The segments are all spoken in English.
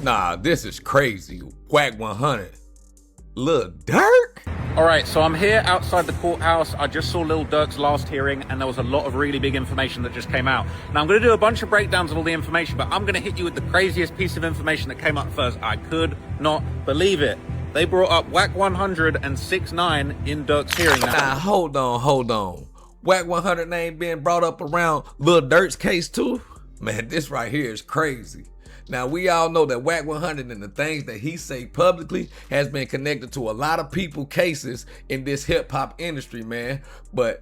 Nah, this is crazy. Wack 100. Lil Durk? All right, so I'm here outside the courthouse. I just saw Lil Durk's last hearing, and there was a lot of really big information that just came out. Now, I'm going to do a bunch of breakdowns of all the information, but I'm going to hit you with the craziest piece of information that came up first. I could not believe it. They brought up Wack 100 and 6ix9ine in Durk's hearing. Nah, hold on. Wack 100 name being brought up around Lil Durk's case too? Man, this right here is crazy. Now, we all know that Wack 100 and the things that he say publicly has been connected to a lot of people cases in this hip hop industry, man. But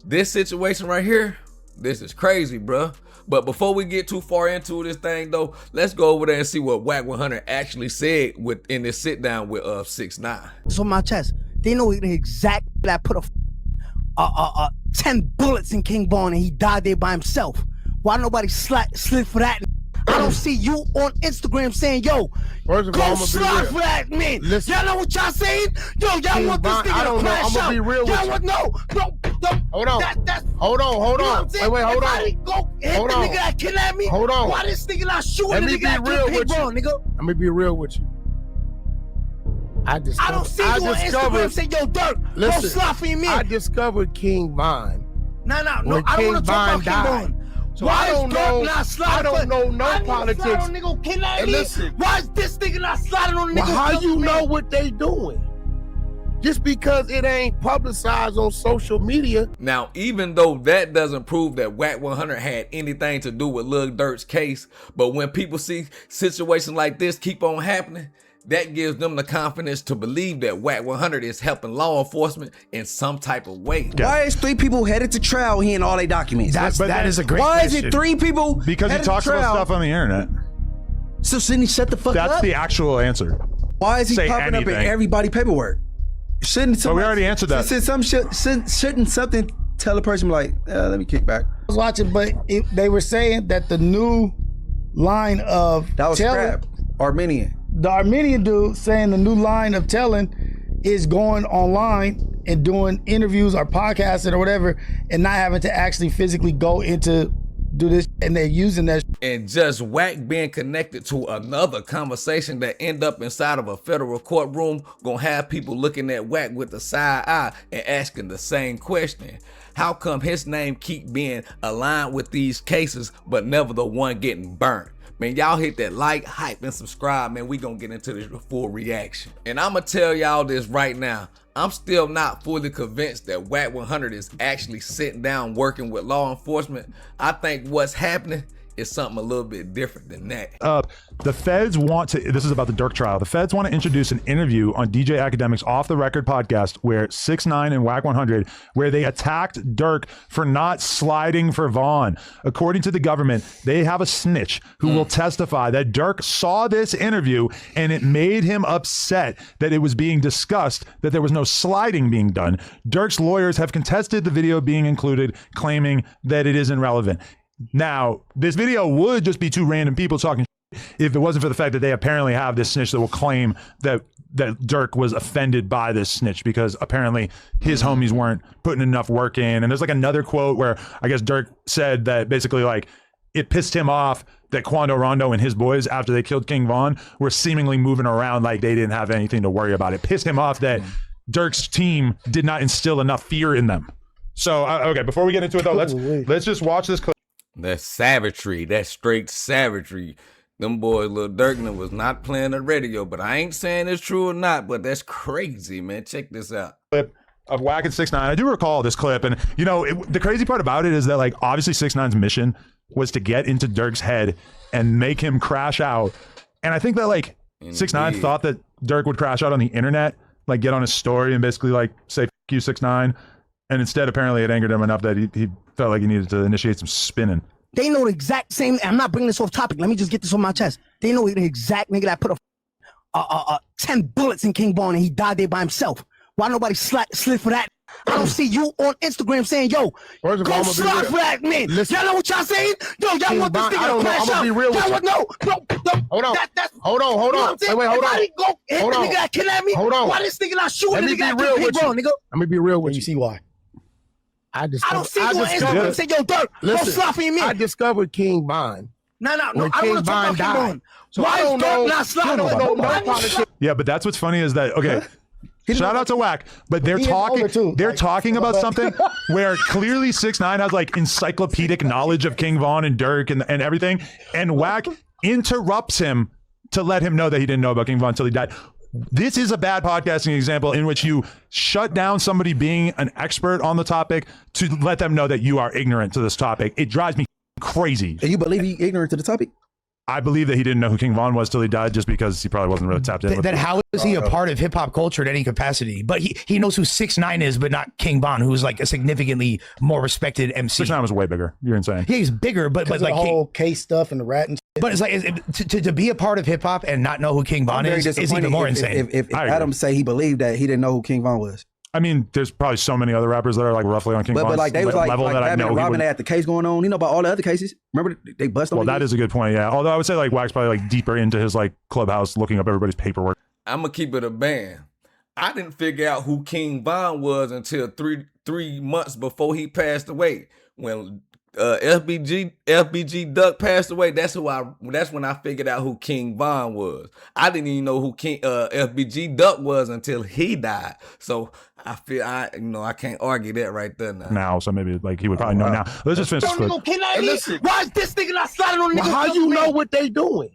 this situation right here, this is crazy, bruh. But before we get too far into this thing though, let's go over there and see what Wack 100 actually said in this sit down with 6ix9ine. It's on my chest. They know the exact that put 10 bullets in King Von and he died there by himself. Why nobody slid for that? I don't see you on Instagram saying, yo, go slide for that, man. Y'all know what y'all saying? Yo, y'all want this nigga to crash out. I'm gonna be real with you. No. Hold on. Hold on. Wait, hold on. Go hit the nigga that kidnapped me. Hold on. Why this nigga not shooting the nigga that killed King Von, nigga? Let me be real with you. I don't see you on Instagram saying, yo, Durk, go slide for your man. I discovered King Von. No. I don't want to talk about King Von. So why I don't know no politics. And listen, why is this nigga not sliding on the nigga? How you know what they doing? Just because it ain't publicized on social media. Now, even though that doesn't prove that Wack 100 had anything to do with Lil Durk's case, but when people see situations like this keep on happening, that gives them the confidence to believe that Wack 100 is helping law enforcement in some type of way. Why is 3 people headed to trial here in all their documents? That is a great question. Why is it 3 people Because he talks about stuff on the internet. So Sydney, shut the fuck up. That's the actual answer. Why is he popping up in everybody's paperwork? Shouldn't we already answered that. Shouldn't something tell a person like, let me kick back? I was watching, but they were saying that the new line of that was crap. Armenian. The Armenian dude saying the new line of telling is going online and doing interviews or podcasting or whatever and not having to actually physically go into do this, and they're using that. And just Wack being connected to another conversation that end up inside of a federal courtroom gonna have people looking at Wack with the side eye and asking the same question. How come his name keep being aligned with these cases but never the one getting burnt? Man, y'all hit that like, hype, and subscribe, man. We gonna get into this full reaction. And I'ma tell y'all this right now. I'm still not fully convinced that Wack 100 is actually sitting down working with law enforcement. I think what's happening is something a little bit different than that. The feds want to, this is about the Durk trial, the feds want to introduce an interview on DJ Academic's Off the Record podcast where 6ix9ine and Wack 100, where they attacked Durk for not sliding for Von. According to the government, they have a snitch who will testify that Durk saw this interview and it made him upset that it was being discussed that there was no sliding being done. Durk's lawyers have contested the video being included, claiming that it isn't relevant. Now, this video would just be 2 random people talking if it wasn't for the fact that they apparently have this snitch that will claim that Durk was offended by this snitch because apparently his homies weren't putting enough work in. And there's like another quote where I guess Durk said that basically like it pissed him off that Quando Rondo and his boys, after they killed King Von, were seemingly moving around like they didn't have anything to worry about. It pissed him off that Durk's team did not instill enough fear in them. So, okay, before we get into it though, let's just watch this clip. That's savagery. That's straight savagery. Them boys, Lil Durk, was not playing the radio, but I ain't saying it's true or not, but that's crazy, man. Check this out. Clip of Wack and 6ix9ine. I do recall this clip, and you know, the crazy part about it is that like obviously 6ix9ine's mission was to get into Durk's head and make him crash out. And I think that like 6ix9ine thought that Durk would crash out on the internet, like get on his story and basically like say, F you 6ix9ine. And instead, apparently, it angered him enough that he felt like he needed to initiate some spinning. They know the exact same. I'm not bringing this off topic. Let me just get this on my chest. They know the exact nigga that put 10 bullets in King Von and he died there by himself. Why nobody slid for that? I don't see you on Instagram saying, yo, go slide for that, man. Y'all know what y'all saying? Yo, y'all want this nigga to crash out. Hold on. Hold on. Wait, hold on. Go hit the nigga that kidnapped me. Hold on. Why this nigga not shooting the nigga that killed King Von, nigga? Let me be real with you. See why? I don't see you on Instagram saying, yo, Durk, go slide for your man. I discovered King Von No. when I want King to talk Von about King died. Von. So Why I don't is Durk know. not I sliding don't on know no no politician. Yeah, but that's what's funny is that okay. Shout out to Wack, but they're He is talking. older, too. They're Like, talking about but- something where clearly 6ix9ine has like encyclopedic knowledge of King Von and Durk and everything, and Wack interrupts him to let him know that he didn't know about King Von until he died. This is a bad podcasting example in which you shut down somebody being an expert on the topic to let them know that you are ignorant to this topic. It drives me crazy. And you believe he ignorant to the topic? I believe that he didn't know who King Von was till he died, just because he probably wasn't really tapped in. Then how is he a part of hip hop culture in any capacity? But he knows who 6ix9ine is, but not King Von, who's like a significantly more respected MC. 6ix9ine was way bigger. You're insane. Yeah, he's bigger, but Because like the whole case stuff and the rat and shit. but it's like to be a part of hip hop and not know who King Von is even more insane. If I agree. Adam say he believed that he didn't know who King Von was. I mean, there's probably so many other rappers that are like roughly on King Von's But like they was like level that I Batman know and he Robin, would. they had the case going on. You know about all the other cases? Remember they busted Well, that is a good point, yeah. Although I would say like Wack's probably like deeper into his like clubhouse looking up everybody's paperwork. I'm gonna keep it a band. I didn't figure out who King Von was until three months before he passed away. When FBG Duck passed away, that's when I figured out who King Von was. I didn't even know who FBG Duck was until he died. So I feel I can't argue that right there now. So maybe like he would probably know now. Let's just finish this clip. Why is this nigga not sliding on Well, niggas? how you know what they doing?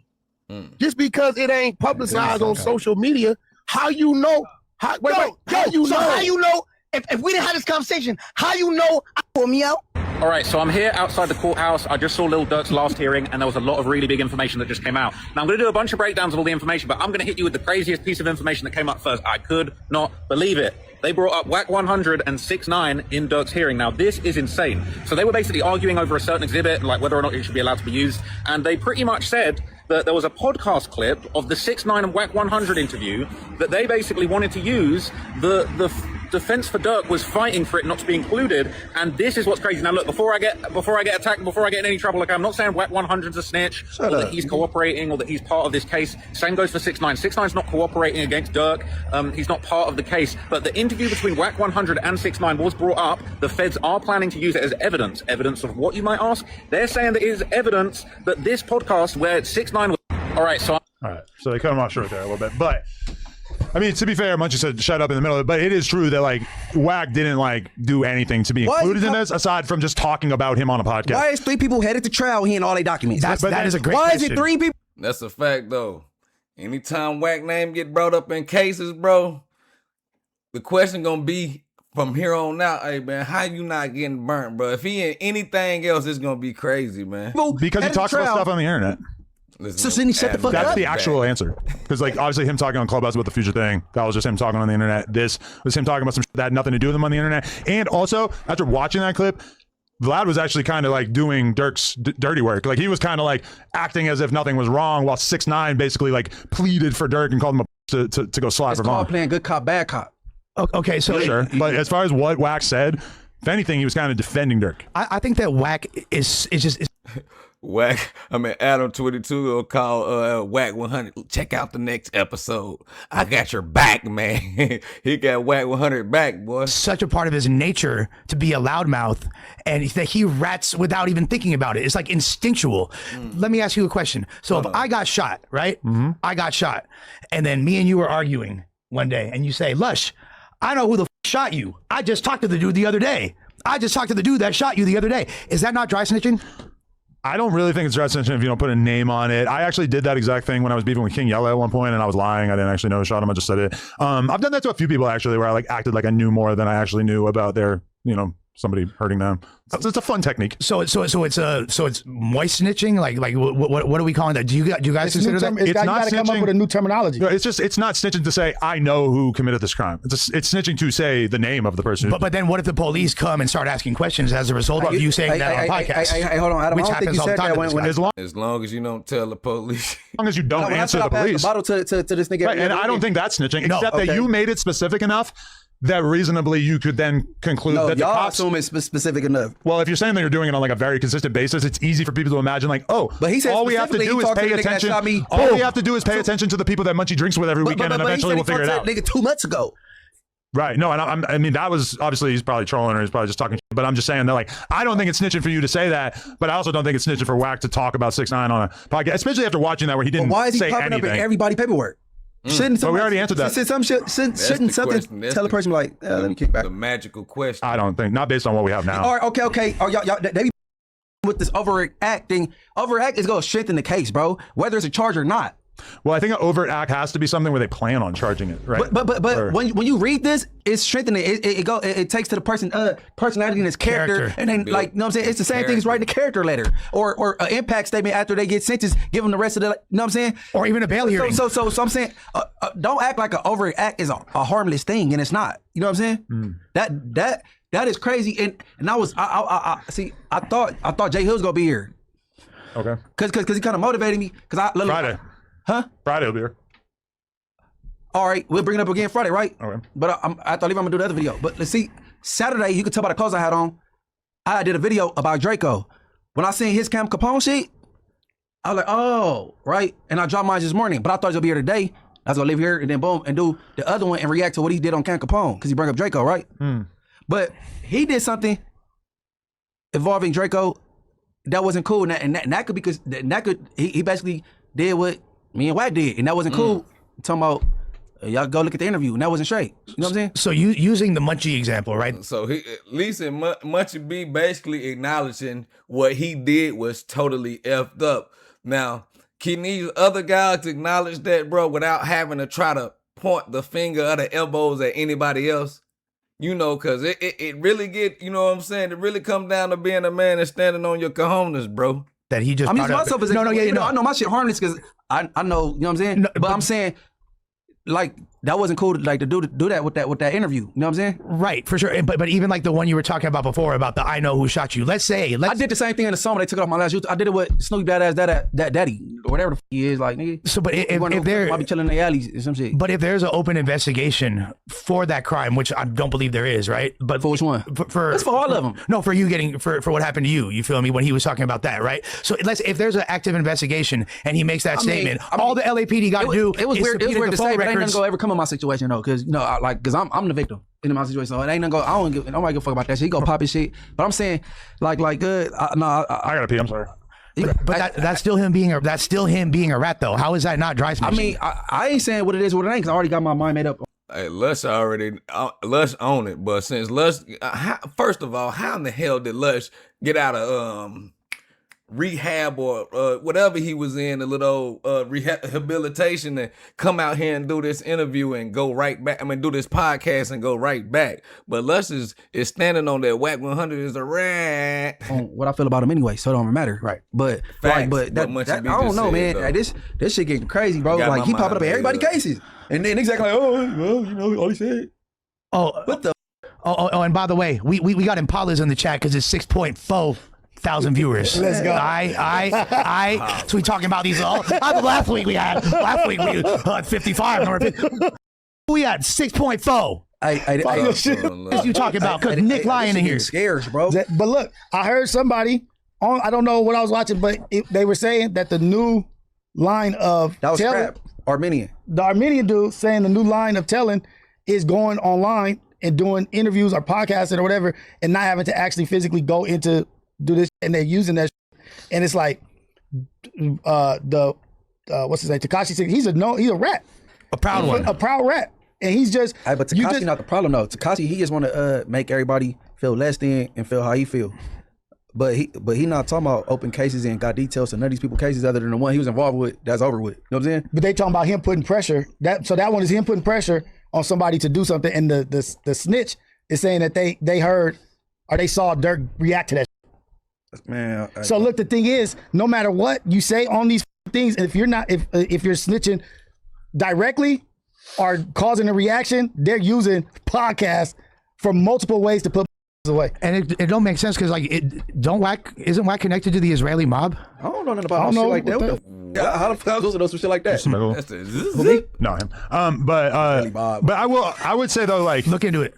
Just because it ain't publicized on social media, how you know? How you know? If we didn't have this conversation, how you know I pull me out? All right, so I'm here outside the courthouse. I just saw Lil Durk's last hearing, and there was a lot of really big information that just came out. Now, I'm going to do a bunch of breakdowns of all the information, but I'm going to hit you with the craziest piece of information that came up first. I could not believe it. They brought up Wack 100 and 6ix9ine in Durk's hearing. Now, this is insane. So they were basically arguing over a certain exhibit, like whether or not it should be allowed to be used, and they pretty much said that there was a podcast clip of the 6ix9ine and Wack 100 interview that they basically wanted to use. The defense for Durk was fighting for it not to be included, and this is what's crazy. Now look, before I get attacked, before I get in any trouble, like I'm not saying Wack 100's a snitch, or that he's cooperating, or that he's part of this case. Same goes for 6ix9ine. 6ix9ine's not cooperating against Durk. He's not part of the case. But the interview between Wack 100 and 6ix9ine was brought up. The feds are planning to use it as evidence. Evidence of what, you might ask? They're saying that it is evidence that this podcast where 6ix9ine was... All right, so they cut him off short there a little bit, but I mean, to be fair, Munchie said shut up in the middle of it, but it is true that like Wack didn't like do anything to be included in this aside from just talking about him on a podcast. Why is 3 people headed to trial here in all their documents? That is a great Why question. is it 3 people? That's a fact though. Anytime Wack name get brought up in cases, bro, the question gonna be from here on out, hey man, how you not getting burnt, bro? If he in anything else, it's gonna be crazy, man. Because he talks about stuff on the internet. Listen, So then he shut the fuck That's up. the actual answer. Because like obviously him talking on Clubhouse about the future thing, that was just him talking on the internet. This was him talking about some shit that had nothing to do with him on the internet. And also, after watching that clip, Vlad was actually kind of like doing Durk's dirty work. Like he was kind of like acting as if nothing was wrong, while 6ix9ine basically like pleaded for Durk and called him to go slap It's for called Von. playing good cop, bad cop. Okay, so Sure, but as far as what Wack said, if anything, he was kind of defending Durk. I think that Wack is just Adam 22 will call Wack 100. Check out the next episode. I got your back, man. He got Wack 100 back, boy. such a part of his nature to be a loudmouth, and that he rats without even thinking about it. It's like instinctual. Let me ask you a question. So if I got shot, right? I got shot, and then me and you were arguing one day, and you say, Lush, I know who the shot you. I just talked to the dude the other day. I just talked to the dude that shot you the other day. Is that not dry snitching? I don't really think it's dry snitching if you don't put a name on it. I actually did that exact thing when I was beefing with King Yella at one point, and I was lying. I didn't actually know who shot him. I just said it. I've done that to a few people actually, where I like acted like I knew more than I actually knew about their, somebody hurting them. It's a fun technique. So it's moist snitching. Like what are we calling that? Do you guys consider that? It's you not gotta come up snitching. with a new terminology. No, it's not snitching to say I know who committed this crime. It's snitching to say the name of the person. But then what if the police come and start asking questions as a result of you saying that on a podcast? Hey, hold on, Adam. Which I don't think happens you all the said time that to when these guys. as As long as you don't tell the police. long as you don't when I answer said the I passed police. the bottle to this nigga. Right, and I don't think that's snitching, No, except that okay. you made it specific enough that reasonably you could then conclude No, that the y'all cops. assume it's specific enough. Well, if you're saying that you're doing it on like a very consistent basis, it's easy for people to imagine like, oh, But he said all we have to specifically do he is talked to pay the nigga that attention. shot me. All we Boom. have to do is pay attention to the people that Munchie drinks with every weekend, and he eventually said we'll he figure it talked out. to that nigga 2 months ago. Right. No, and I mean, that was obviously he's probably trolling or he's probably just talking shit, but I'm just saying that, like, I don't think it's snitching for you to say that, but I also don't think it's snitching for Wack to talk about 6ix9ine on a podcast, especially after watching that where he didn't Why is he say popping anything. up in everybody paperwork? Shouldn't But we already answered that. Shouldn't something tell a person like, let me kick back? The magical question. I don't think, not based on what we have now. All right, okay. Oh, y'all, they be with this overacting. Overact is going to strengthen the case, bro, whether it's a charge or not. Well, I think an overt act has to be something where they plan on charging it, right? But when you read this, it's strengthening. It takes to the person personality and his character. And then, like, you know what I'm saying? It's the same thing as writing a character letter or an impact statement after they get sentenced, give them the rest of the, you know what I'm saying? Or even a bail hearing. So I'm saying, don't act like an overt act is a harmless thing, and it's not. You know what I'm saying? That is crazy. And I thought Jay Hill's gonna be here. Okay. Cause he kind of motivated me. Friday. Huh? Friday will be here. All right, we'll bring it up again Friday, right? Okay. But I thought even I'm gonna do the other video. But let's see, Saturday, you could tell by the clothes I had on, I did a video about Draco. When I seen his Cam Capone shit, I was like, oh, right. And I dropped mine this morning, but I thought he was gonna be here today. I was gonna live here and then boom, and do the other one and react to what he did on Cam Capone, because he brought up Draco, right? But he did something involving Draco that wasn't cool, and that could, because that could, he basically did what me and Wack did, and that wasn't cool. I'm talking about, y'all go look at the interview, and that wasn't straight. You know what I'm saying? So you using the Munchie example, right? So he, at least in Munchie B basically acknowledging what he did was totally effed up. Now, can these other guys acknowledge that, bro, without having to try to point the finger or the elbows at anybody else? You know, because it really get, you know what I'm saying? It really comes down to being a man and standing on your cojones, bro. That he just I'm using brought up. myself as I know my shit harmless because I know, you know what I'm saying? No, but I'm saying, like, that wasn't cool to, like, to do that with that interview. You know what I'm saying? Right, for sure. But even like the one you were talking about before about the I know who shot you. I did the same thing in the song when they took it off my last YouTube. I did it with Snoop Dadass that daddy or whatever the f he is, like, nigga. So, but if there might be chilling in the alleys or some shit. But if there's an open investigation for that crime, which I don't believe there is, right? But For which one? It's for all of them. No, for you getting for what happened to you. You feel me when he was talking about that, right? So if there's an active investigation and he makes that statement, all the LAPD got to do it was is weird. It was subpoena weird the to phone say, but ain't nothing records. gonna ever come in my situation though, because because I'm the victim in my situation. So it ain't nothing go. I don't give a fuck about that shit. He go pop his shit. But I'm saying like good. I gotta pee. I'm sorry. But that's still him being a rat though. How is that not dry snitching? I mean, I ain't saying what it is, what it ain't, because I already got my mind made up. Hey, Lush already, Lush own it, but since Lush, first of all, how in the hell did Lush get out of rehab or whatever he was in, a little rehabilitation, and come out here and do this interview and go right back? I mean, do this podcast and go right back. But Lush is standing on that Wack 100 is a rat. What I feel about him anyway, so it don't matter. Right. But Facts. like, but What that, Munchie B I don't just know, said, man. though. Like, this shit getting crazy, bro. Got Like my he popping mind up in made everybody's up. cases, and then exactly like, all he said. What the? Oh, and by the way, we got Impalas in the chat because it's 6.4 thousand viewers. Let's go. So we talking about these all. Last week we had 55. We had 6.4. What you talking about? Because Nick lying in here. Scares, bro. But look, I heard somebody on, I don't know what I was watching, but they were saying that the new line of That was telling, crap. Armenian. the Armenian dude saying the new line of telling is going online and doing interviews or podcasts or whatever, and not having to actually physically go into do this, and they're using that and it's like what's his name, Tekashi 6, he's a rat, A proud one. a proud rat, and he's just But Tekashi not the problem though. Tekashi, he just want to make everybody feel less than and feel how he feel. But he not talking about open cases and got details to none of these people cases other than the one he was involved with that's over with. You know what I'm saying? But they talking about him putting pressure. So that one is him putting pressure on somebody to do something, and the snitch is saying that they heard or they saw Durk react to that. Man. So look, the thing is, no matter what you say on these things, if you're not if you're snitching directly or causing a reaction, they're using podcasts for multiple ways to put away. And it don't make sense because like isn't Wack connected to the Israeli mob? I don't know nothing about shit like that. How the fuck was those some shit like that? That's the No, him. But I would say though, like, Look into it.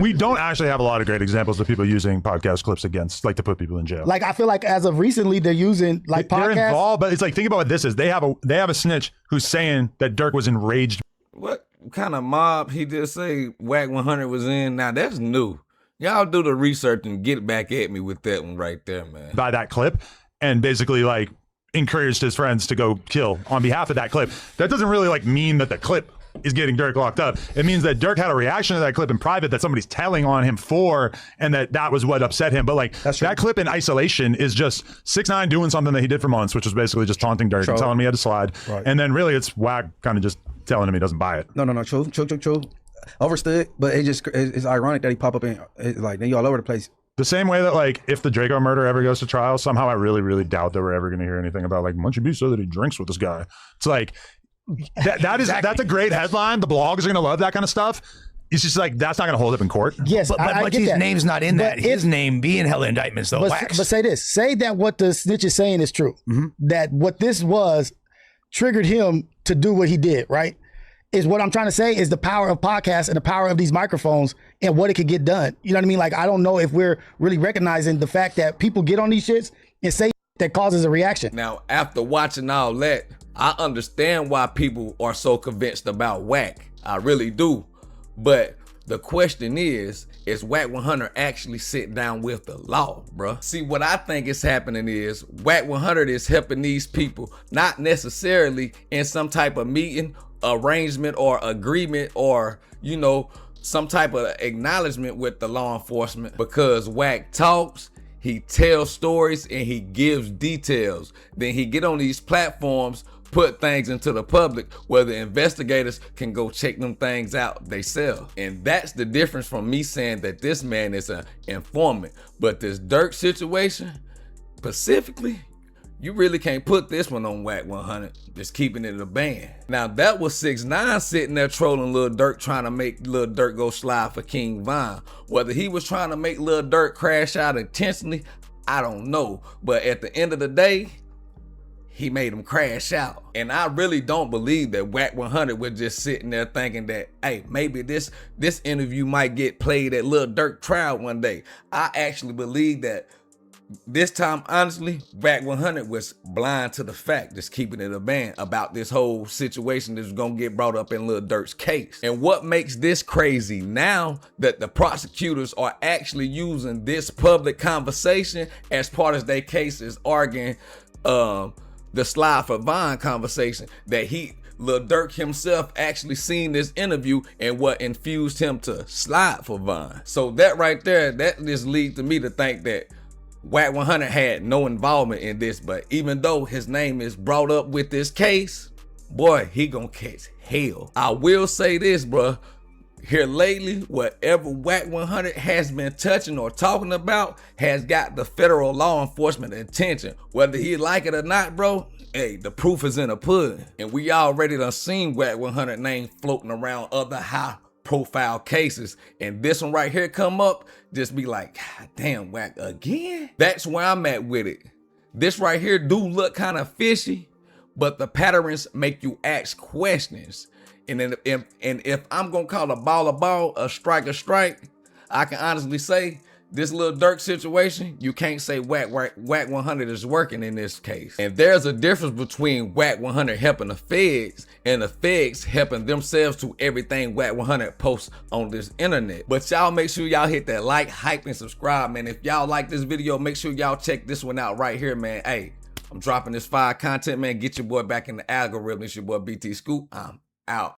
we don't actually have a lot of great examples of people using podcast clips against, like, to put people in jail. Like, I feel like as of recently, they're using like They're podcasts. involved, but it's like, think about what this is. They have a snitch who's saying that Durk was enraged. what? kind of mob he just say Wack 100 was in? Now that's new. Y'all do the research and get back at me with that one right there, man. By that clip, and basically like encouraged his friends to go kill on behalf of that clip. That doesn't really like mean that the clip is getting Durk locked up. It means that Durk had a reaction to that clip in private that somebody's telling on him for, and that was what upset him. But like that clip in isolation is just 6ix9ine doing something that he did for months, which was basically just taunting Durk and telling him he had to slide. Right. And then really it's Wack kind of just telling him he doesn't buy it. No, true. Overstood, but it's ironic that he pop up in like then you all over the place. The same way that like if the Draco murder ever goes to trial, somehow I really, really doubt that we're ever going to hear anything about like Munchie B said that he drinks with this guy. It's like that's a great headline. The blogs are going to love that kind of stuff. It's just like that's not going to hold up in court. Yes, but Munchie's name's not in that. His name being held in indictments though. But say this. Say that what the snitch is saying is true. That what this was triggered him to do what he did, right? Is what I'm trying to say is the power of podcasts and the power of these microphones and what it could get done. You know what I mean? Like, I don't know if we're really recognizing the fact that people get on these shits and say that causes a reaction. Now, after watching all that, I understand why people are so convinced about Wack. I really do. But the question is Wack 100 actually sit down with the law, bruh? See, what I think is happening is Wack 100 is helping these people, not necessarily in some type of meeting, arrangement, or agreement, or, you know, some type of acknowledgement with the law enforcement, because Wack talks, he tells stories, and he gives details. Then he get on these platforms, put things into the public where the investigators can go check them things out themselves. And that's the difference from me saying that this man is an informant. But this Durk situation, specifically, you really can't put this one on Wack 100, just keeping it in a band. Now, that was 6ix9ine sitting there trolling Lil Durk, trying to make Lil Durk go slide for King Von. Whether he was trying to make Lil Durk crash out intentionally, I don't know. But at the end of the day, he made him crash out. And I really don't believe that Wack 100 was just sitting there thinking that, hey, maybe this interview might get played at Lil Durk trial one day. I actually believe that this time, honestly, Wack 100 was blind to the fact, just keeping it a band, about this whole situation that's gonna get brought up in Lil Durk's case. And what makes this crazy now, that the prosecutors are actually using this public conversation as part of their case, is arguing the slide for Von conversation, that Lil Durk himself actually seen this interview and what infused him to slide for Von. So that right there, that just leads to me to think that Wack 100 had no involvement in this. But even though his name is brought up with this case, boy, he gonna catch hell. I will say this, bruh. Here lately, whatever Wack 100 has been touching or talking about has got the federal law enforcement attention. Whether he like it or not, bro, hey, the proof is in the pudding. And we already done seen Wack 100 name floating around other high profile cases. And this one right here come up, just be like, God damn, Wack again? That's where I'm at with it. This right here do look kind of fishy, but the patterns make you ask questions. And then if I'm gonna call a ball, a strike, I can honestly say this Lil Durk situation, you can't say Wack 100 is working in this case. And there's a difference between Wack 100 helping the feds and the feds helping themselves to everything Wack 100 posts on this internet. But y'all make sure y'all hit that like, hype, and subscribe, man. If y'all like this video, make sure y'all check this one out right here, man. Hey, I'm dropping this fire content, man. Get your boy back in the algorithm. It's your boy BT Scoop. I'm out.